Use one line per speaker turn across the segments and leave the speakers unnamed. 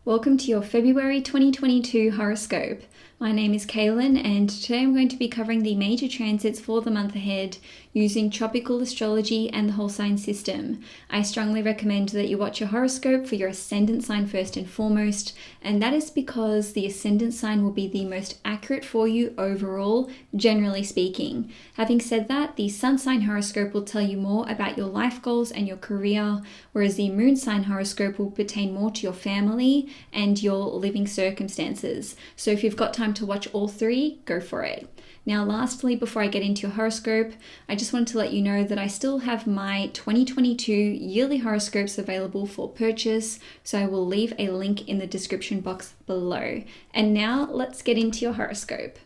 Welcome to your February 2022 horoscope. My name is Cailin, and today I'm going to be covering the major transits for the month ahead using tropical astrology and the whole sign system. I strongly recommend that you watch your horoscope for your ascendant sign first and foremost, and that is because the ascendant sign will be the most accurate for you overall, generally speaking. Having said that, the sun sign horoscope will tell you more about your life goals and your career, whereas the moon sign horoscope will pertain more to your family and your living circumstances. So if you've got time to watch all three, go for it. Now, lastly, before I get into your horoscope, I just wanted to let you know that I still have my 2022 yearly horoscopes available for purchase, so I will leave a link in the description box below. And now let's get into your horoscope.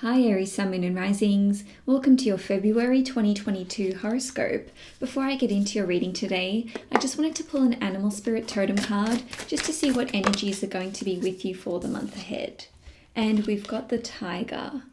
Hi Aries, Sun, Moon and Risings. Welcome to your February 2022 horoscope. Before I get into your reading today, I just wanted to pull an animal spirit totem card just to see what energies are going to be with you for the month ahead. And we've got the tiger.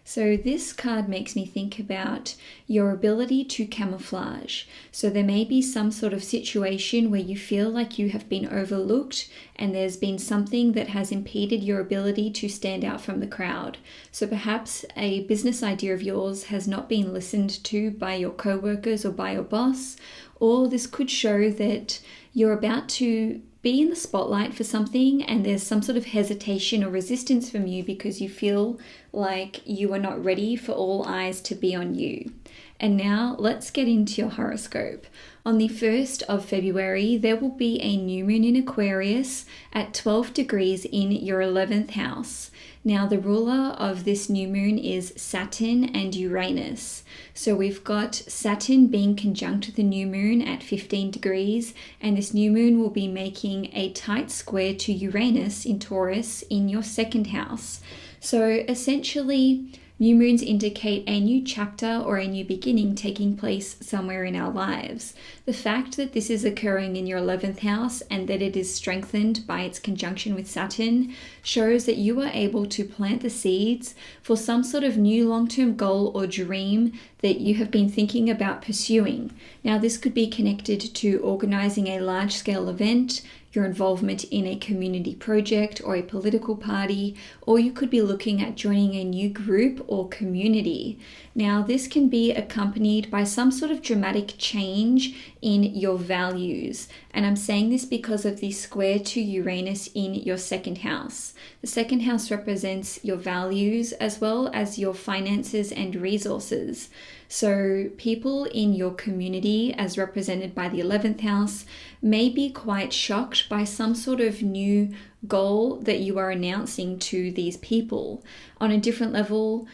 So this card makes me think about your ability to camouflage. So there may be some sort of situation where you feel like you have been overlooked and there's been something that has impeded your ability to stand out from the crowd. So perhaps a business idea of yours has not been listened to by your co-workers or by your boss, or this could show that you're about to be in the spotlight for something and there's some sort of hesitation or resistance from you because you feel like you are not ready for all eyes to be on you. And now let's get into your horoscope. On the 1st of February, there will be a new moon in Aquarius at 12 degrees in your 11th house. Now, the ruler of this new moon is Saturn and Uranus. So we've got Saturn being conjunct the new moon at 15 degrees, and this new moon will be making a tight square to Uranus in Taurus in your 2nd house. So essentially, new moons indicate a new chapter or a new beginning taking place somewhere in our lives. The fact that this is occurring in your 11th house and that it is strengthened by its conjunction with Saturn shows that you are able to plant the seeds for some sort of new long-term goal or dream that you have been thinking about pursuing. Now, this could be connected to organizing a large-scale event, your involvement in a community project or a political party, or you could be looking at joining a new group or community. Now, this can be accompanied by some sort of dramatic change in your values. And I'm saying this because of the square to Uranus in your 2nd house. The 2nd house represents your values as well as your finances and resources. So people in your community, as represented by the 11th house, may be quite shocked by some sort of new goal that you are announcing to these people. On a different level,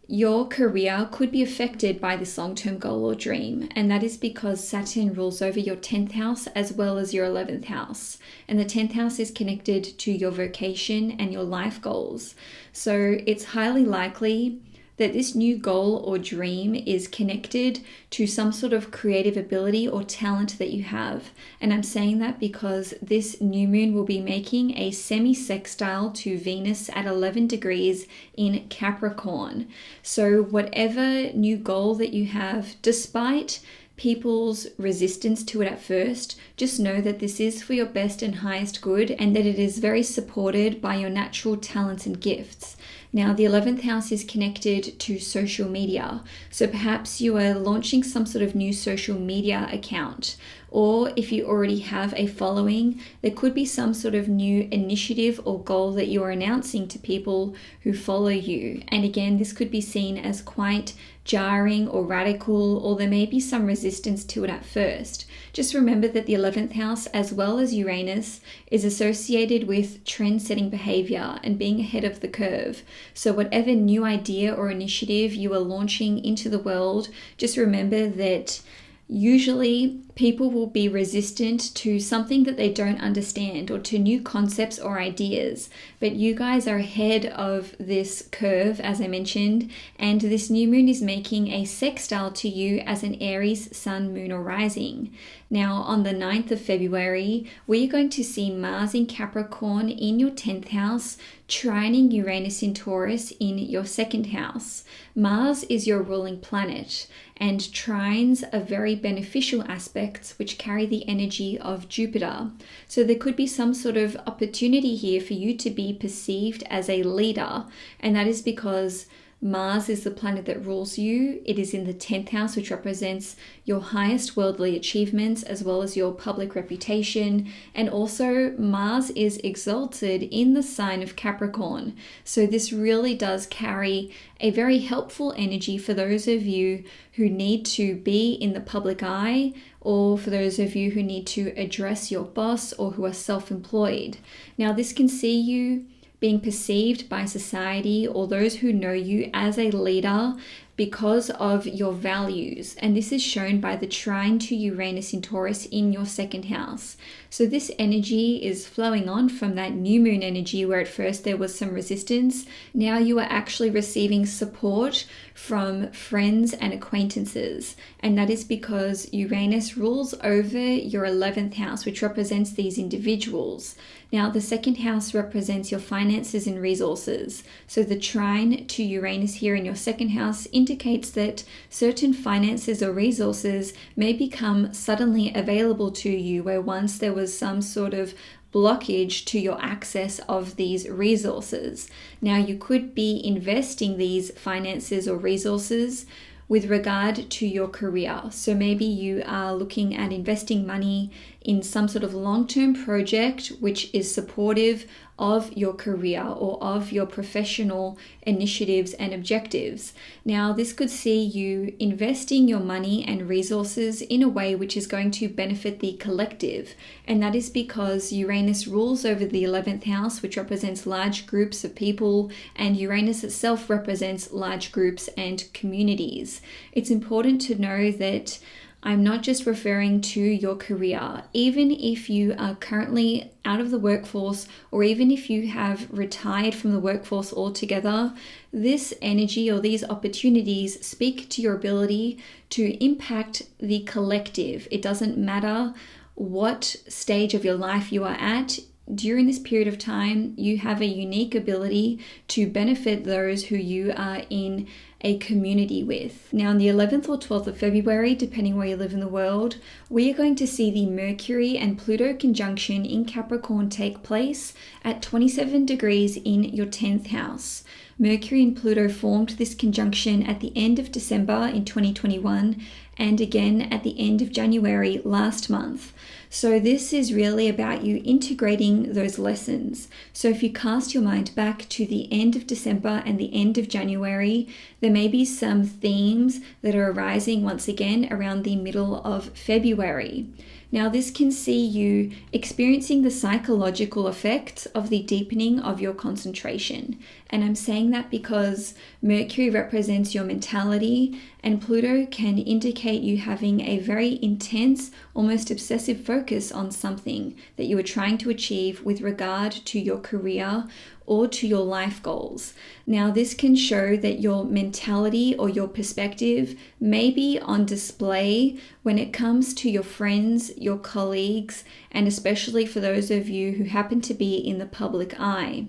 your career could be affected by this long-term goal or dream, and that is because Saturn rules over your 10th house as well as your 11th house. And the 10th house is connected to your vocation and your life goals. So it's highly likely that this new goal or dream is connected to some sort of creative ability or talent that you have. And I'm saying that because this new moon will be making a semi-sextile to Venus at 11 degrees in Capricorn. So whatever new goal that you have, despite people's resistance to it at first, just know that this is for your best and highest good and that it is very supported by your natural talents and gifts. Now, the 11th house is connected to social media. So perhaps you are launching some sort of new social media account. Or if you already have a following, there could be some sort of new initiative or goal that you are announcing to people who follow you. And again, this could be seen as quite jarring or radical, or there may be some resistance to it at first. Just remember that the 11th house, as well as Uranus, is associated with trend-setting behavior and being ahead of the curve. So whatever new idea or initiative you are launching into the world, just remember that usually people will be resistant to something that they don't understand or to new concepts or ideas. But you guys are ahead of this curve, as I mentioned, and this new moon is making a sextile to you as an Aries sun, moon or rising. Now, on the 9th of February, we're going to see Mars in Capricorn in your 10th house, trining Uranus in Taurus in your 2nd house. Mars is your ruling planet, and trines are very beneficial aspects effects which carry the energy of Jupiter. So there could be some sort of opportunity here for you to be perceived as a leader, and that is because Mars is the planet that rules you. It is in the 10th house, which represents your highest worldly achievements as well as your public reputation. And also Mars is exalted in the sign of Capricorn. So this really does carry a very helpful energy for those of you who need to be in the public eye, or for those of you who need to address your boss or who are self-employed. Now, this can see you being perceived by society or those who know you as a leader because of your values. And this is shown by the trine to Uranus in Taurus in your 2nd house. So this energy is flowing on from that new moon energy where at first there was some resistance. Now you are actually receiving support from friends and acquaintances. And that is because Uranus rules over your 11th house, which represents these individuals. Now, the 2nd house represents your finances and resources. So the trine to Uranus here in your 2nd house indicates that certain finances or resources may become suddenly available to you, where once there was some sort of blockage to your access of these resources. Now, you could be investing these finances or resources with regard to your career. So maybe you are looking at investing money in some sort of long-term project which is supportive of your career or of your professional initiatives and objectives. Now, this could see you investing your money and resources in a way which is going to benefit the collective. And that is because Uranus rules over the 11th house, which represents large groups of people, and Uranus itself represents large groups and communities. It's important to know that I'm not just referring to your career. Even if you are currently out of the workforce, or even if you have retired from the workforce altogether, this energy or these opportunities speak to your ability to impact the collective. It doesn't matter what stage of your life you are at. During this period of time, you have a unique ability to benefit those who you are in a community with. Now, on the 11th or 12th of February, depending where you live in the world, we are going to see the Mercury and Pluto conjunction in Capricorn take place at 27 degrees in your 10th house. Mercury and Pluto formed this conjunction at the end of December in 2021 and again at the end of January last month. So this is really about you integrating those lessons. So if you cast your mind back to the end of December and the end of January, there may be some themes that are arising once again around the middle of February. Now, this can see you experiencing the psychological effects of the deepening of your concentration. And I'm saying that because Mercury represents your mentality and Pluto can indicate you having a very intense, almost obsessive focus on something that you are trying to achieve with regard to your career or to your life goals. Now, this can show that your mentality or your perspective may be on display when it comes to your friends, your colleagues, and especially for those of you who happen to be in the public eye.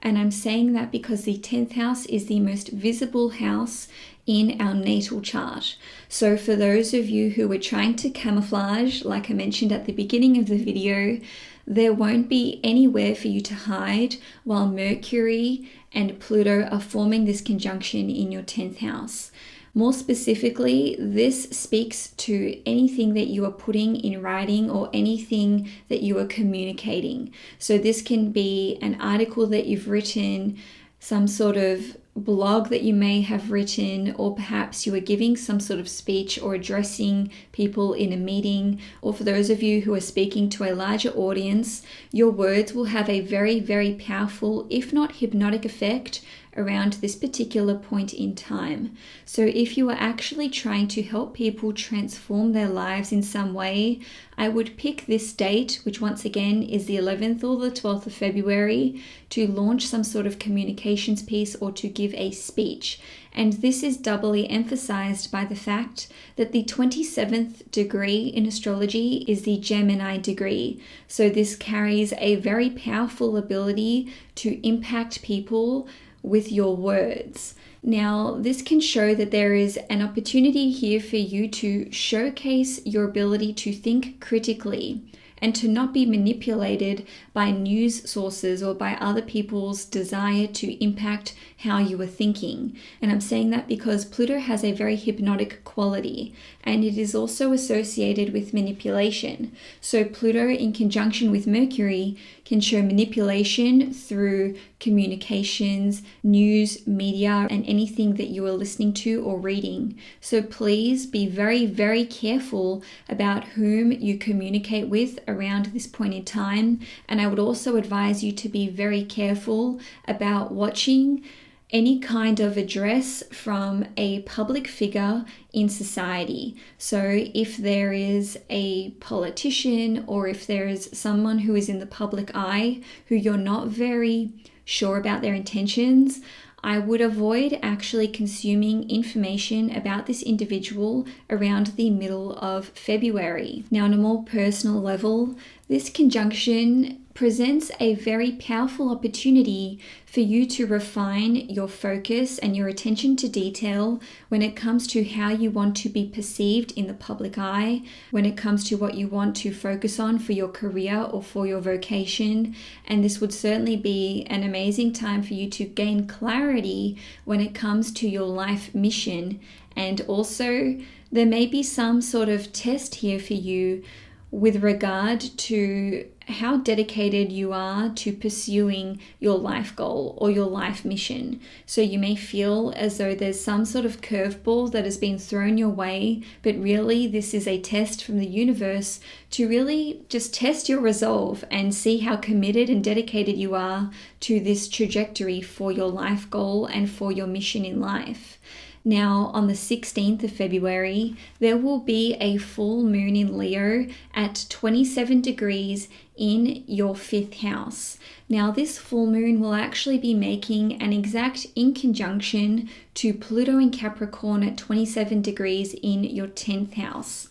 And I'm saying that because the 10th house is the most visible house in our natal chart. So for those of you who are trying to camouflage, like I mentioned at the beginning of the video, there won't be anywhere for you to hide while Mercury and Pluto are forming this conjunction in your 10th house. More specifically, this speaks to anything that you are putting in writing or anything that you are communicating. So this can be an article that you've written, some sort of blog that you may have written, or perhaps you are giving some sort of speech or addressing people in a meeting, or for those of you who are speaking to a larger audience, your words will have a very, very powerful, if not hypnotic effect around this particular point in time. So if you are actually trying to help people transform their lives in some way, I would pick this date, which once again is the 11th or the 12th of February, to launch some sort of communications piece or to give a speech. And this is doubly emphasized by the fact that the 27th degree in astrology is the Gemini degree. So this carries a very powerful ability to impact people with your words. Now, this can show that there is an opportunity here for you to showcase your ability to think critically and to not be manipulated by news sources or by other people's desire to impact how you are thinking. And I'm saying that because Pluto has a very hypnotic quality, and it is also associated with manipulation. So Pluto in conjunction with Mercury can show manipulation through communications, news, media, and anything that you are listening to or reading. So please be very, very careful about whom you communicate with around this point in time. And I would also advise you to be very careful about watching any kind of address from a public figure in society. So if there is a politician or if there is someone who is in the public eye who you're not very sure about their intentions, I would avoid actually consuming information about this individual around the middle of February. Now, on a more personal level, this conjunction presents a very powerful opportunity for you to refine your focus and your attention to detail when it comes to how you want to be perceived in the public eye, when it comes to what you want to focus on for your career or for your vocation. And this would certainly be an amazing time for you to gain clarity when it comes to your life mission. And also, there may be some sort of test here for you with regard to how dedicated you are to pursuing your life goal or your life mission. So you may feel as though there's some sort of curveball that has been thrown your way, but really this is a test from the universe to really just test your resolve and see how committed and dedicated you are to this trajectory for your life goal and for your mission in life. Now, on the 16th of February, there will be a full moon in Leo at 27 degrees in your 5th house. Now, this full moon will actually be making an exact inconjunction to Pluto in Capricorn at 27 degrees in your 10th house.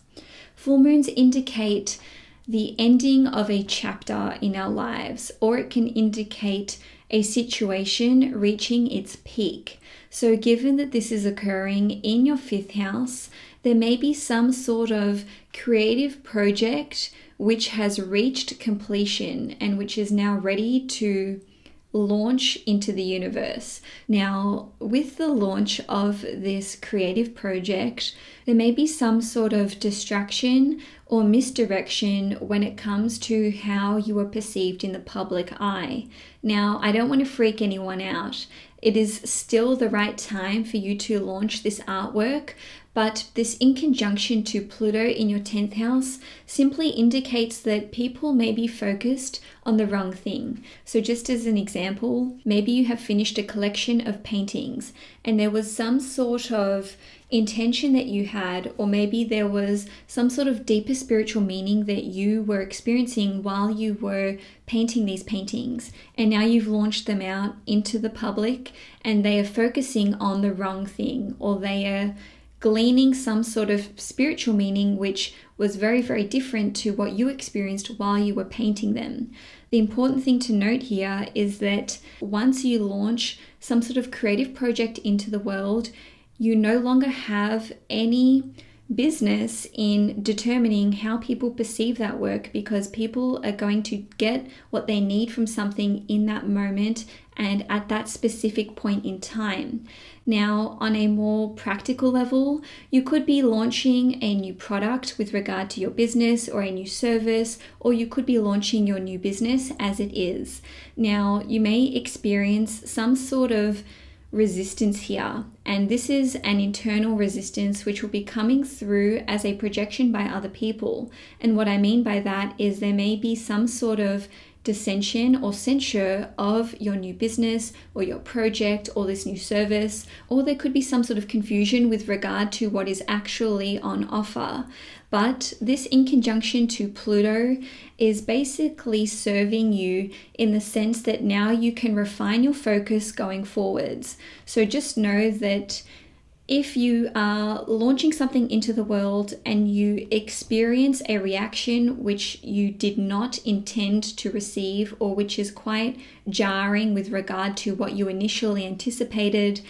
Full moons indicate the ending of a chapter in our lives, or it can indicate a situation reaching its peak. So given that this is occurring in your 5th house, there may be some sort of creative project which has reached completion and which is now ready to launch into the universe. Now, with the launch of this creative project, there may be some sort of distraction or misdirection when it comes to how you are perceived in the public eye. Now, I don't want to freak anyone out. It is still the right time for you to launch this artwork, but this in conjunction to Pluto in your 10th house simply indicates that people may be focused on the wrong thing. So just as an example, maybe you have finished a collection of paintings and there was some sort of intention that you had, or maybe there was some sort of deeper spiritual meaning that you were experiencing while you were painting these paintings, and now you've launched them out into the public and they are focusing on the wrong thing, or they are gleaning some sort of spiritual meaning which was very, very different to what you experienced while you were painting them. The important thing to note here is that once you launch some sort of creative project into the world, you no longer have any business in determining how people perceive that work, because people are going to get what they need from something in that moment and at that specific point in time. Now, on a more practical level, you could be launching a new product with regard to your business or a new service, or you could be launching your new business as it is. Now, you may experience some sort of resistance here, and this is an internal resistance which will be coming through as a projection by other people. And what I mean by that is there may be some sort of dissension or censure of your new business or your project or this new service, or there could be some sort of confusion with regard to what is actually on offer. But this in conjunction to Pluto is basically serving you in the sense that now you can refine your focus going forwards. So just know that If you are launching something into the world and you experience a reaction which you did not intend to receive, or which is quite jarring with regard to what you initially anticipated,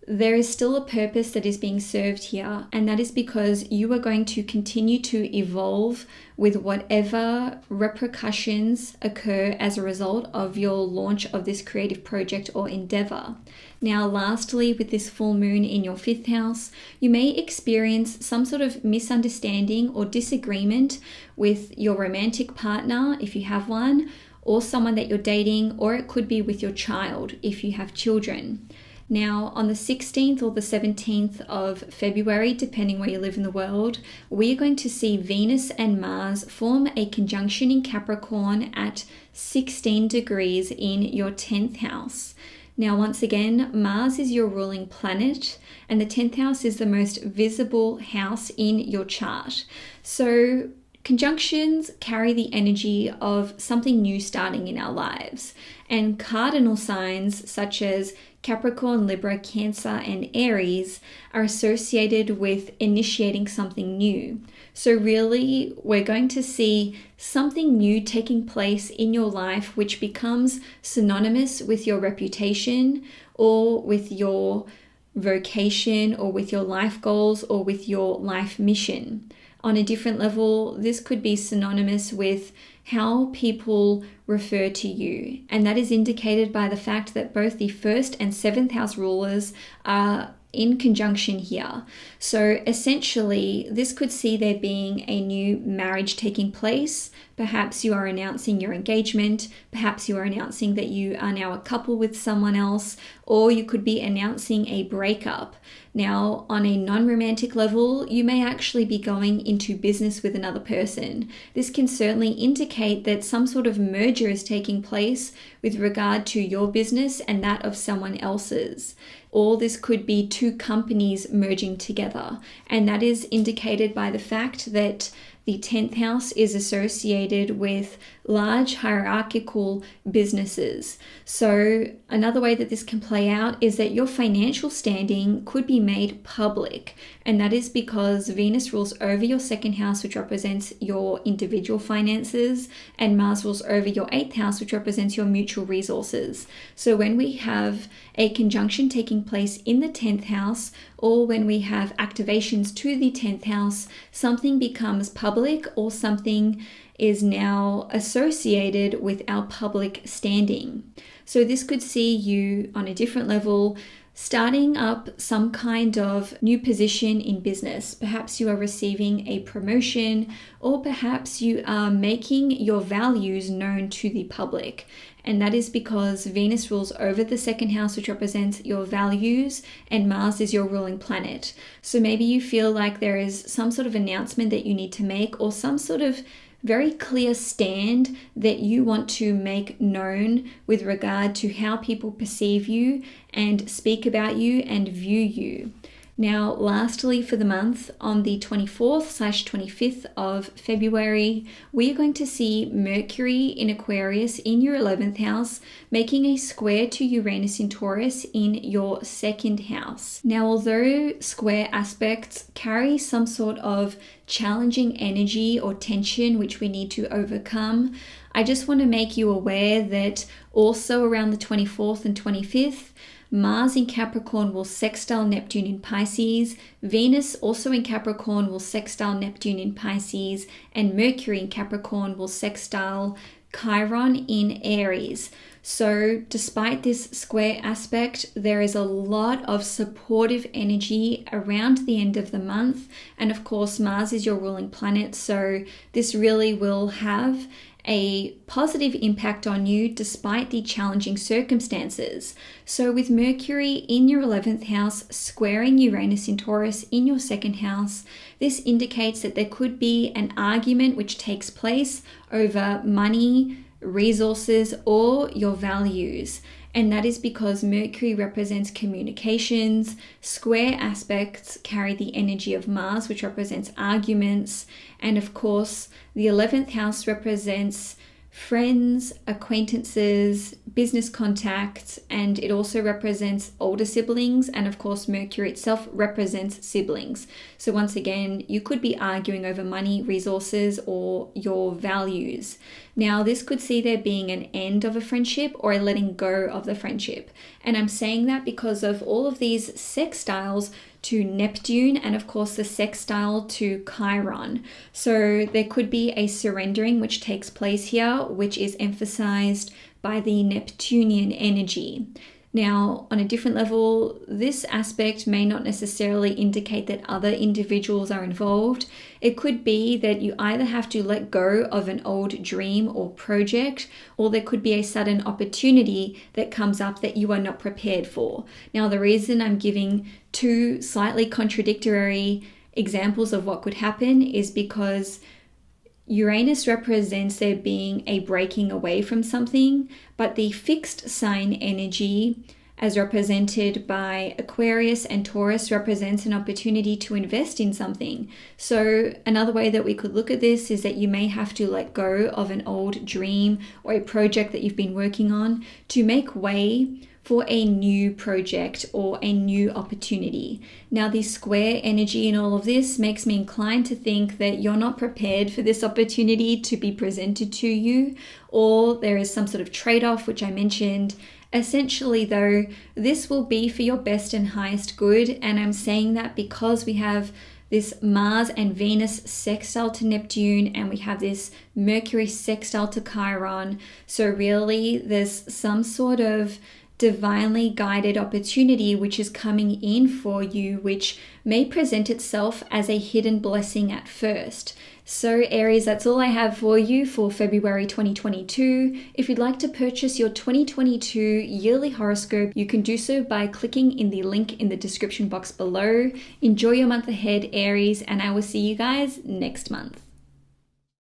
there is still a purpose that is being served here, and that is because you are going to continue to evolve with whatever repercussions occur as a result of your launch of this creative project or endeavor. Now, lastly, with this full moon in your 5th house, you may experience some sort of misunderstanding or disagreement with your romantic partner, if you have one, or someone that you're dating, or it could be with your child if you have children. Now, on the 16th or the 17th of February, depending where you live in the world, we are going to see Venus and Mars form a conjunction in Capricorn at 16 degrees in your 10th house. Now, once again, Mars is your ruling planet, and the 10th house is the most visible house in your chart. So, conjunctions carry the energy of something new starting in our lives, and cardinal signs such as Capricorn, Libra, Cancer, and Aries are associated with initiating something new. So really, we're going to see something new taking place in your life which becomes synonymous with your reputation, or with your vocation, or with your life goals, or with your life mission. On a different level, this could be synonymous with how people refer to you. And that is indicated by the fact that both the 1st and 7th house rulers are in conjunction here. So essentially, this could see there being a new marriage taking place. Perhaps you are announcing your engagement. Perhaps you are announcing that you are now a couple with someone else, or you could be announcing a breakup. Now, on a non-romantic level, you may actually be going into business with another person. This can certainly indicate that some sort of merger is taking place with regard to your business and that of someone else's. Or this could be two companies merging together, and that is indicated by the fact that the 10th house is associated with large hierarchical businesses. So another way that this can play out is that your financial standing could be made public, and that is because Venus rules over your 2nd house, which represents your individual finances, and Mars rules over your 8th house, which represents your mutual resources. So when we have a conjunction taking place in the 10th house, or when we have activations to the 10th house, something becomes public, or something is now associated with our public standing. So this could see you on a different level starting up some kind of new position in business. Perhaps you are receiving a promotion, or perhaps you are making your values known to the public. And that is because Venus rules over the 2nd house, which represents your values, and Mars is your ruling planet. So maybe you feel like there is some sort of announcement that you need to make, or some sort of very clear stand that you want to make known with regard to how people perceive you and speak about you and view you. Now, lastly, for the month, on the 24th/25th of February, we are going to see Mercury in Aquarius in your 11th house, making a square to Uranus in Taurus in your 2nd house. Now, although square aspects carry some sort of challenging energy or tension which we need to overcome, I just want to make you aware that also around the 24th and 25th, Mars in Capricorn will sextile Neptune in Pisces, Venus also in Capricorn will sextile Neptune in Pisces, and Mercury in Capricorn will sextile Chiron in Aries. So despite this square aspect, there is a lot of supportive energy around the end of the month. And of course, Mars is your ruling planet, so this really will have a positive impact on you despite the challenging circumstances. So with Mercury in your 11th house squaring Uranus in Taurus in your 2nd house, this indicates that there could be an argument which takes place over money, resources, or your values. And that is because Mercury represents communications. Square aspects carry the energy of Mars, which represents arguments. And of course, the 11th house represents friends, acquaintances, business contacts, and it also represents older siblings, and of course Mercury itself represents siblings. So once again, you could be arguing over money, resources, or your values. Now this could see there being an end of a friendship or a letting go of the friendship, and I'm saying that because of all of these sextiles to Neptune and of course the sextile to Chiron. So there could be a surrendering which takes place here, which is emphasized by the Neptunian energy. Now, on a different level, this aspect may not necessarily indicate that other individuals are involved. It could be that you either have to let go of an old dream or project, or there could be a sudden opportunity that comes up that you are not prepared for. Now, the reason I'm giving two slightly contradictory examples of what could happen is because Uranus represents there being a breaking away from something, but the fixed sign energy, as represented by Aquarius and Taurus, represents an opportunity to invest in something. So another way that we could look at this is that you may have to let go of an old dream or a project that you've been working on to make way for a new project or a new opportunity. Now, the square energy in all of this makes me inclined to think that you're not prepared for this opportunity to be presented to you, or there is some sort of trade-off, which I mentioned. Essentially, though, this will be for your best and highest good, and I'm saying that because we have this Mars and Venus sextile to Neptune, and we have this Mercury sextile to Chiron. So really, there's some sort of divinely guided opportunity which is coming in for you, which may present itself as a hidden blessing at first. So Aries, that's all I have for you for February 2022. If you'd like to purchase your 2022 yearly horoscope, you can do so by clicking in the link in the description box below. Enjoy your month ahead, Aries, and I will see you guys next month.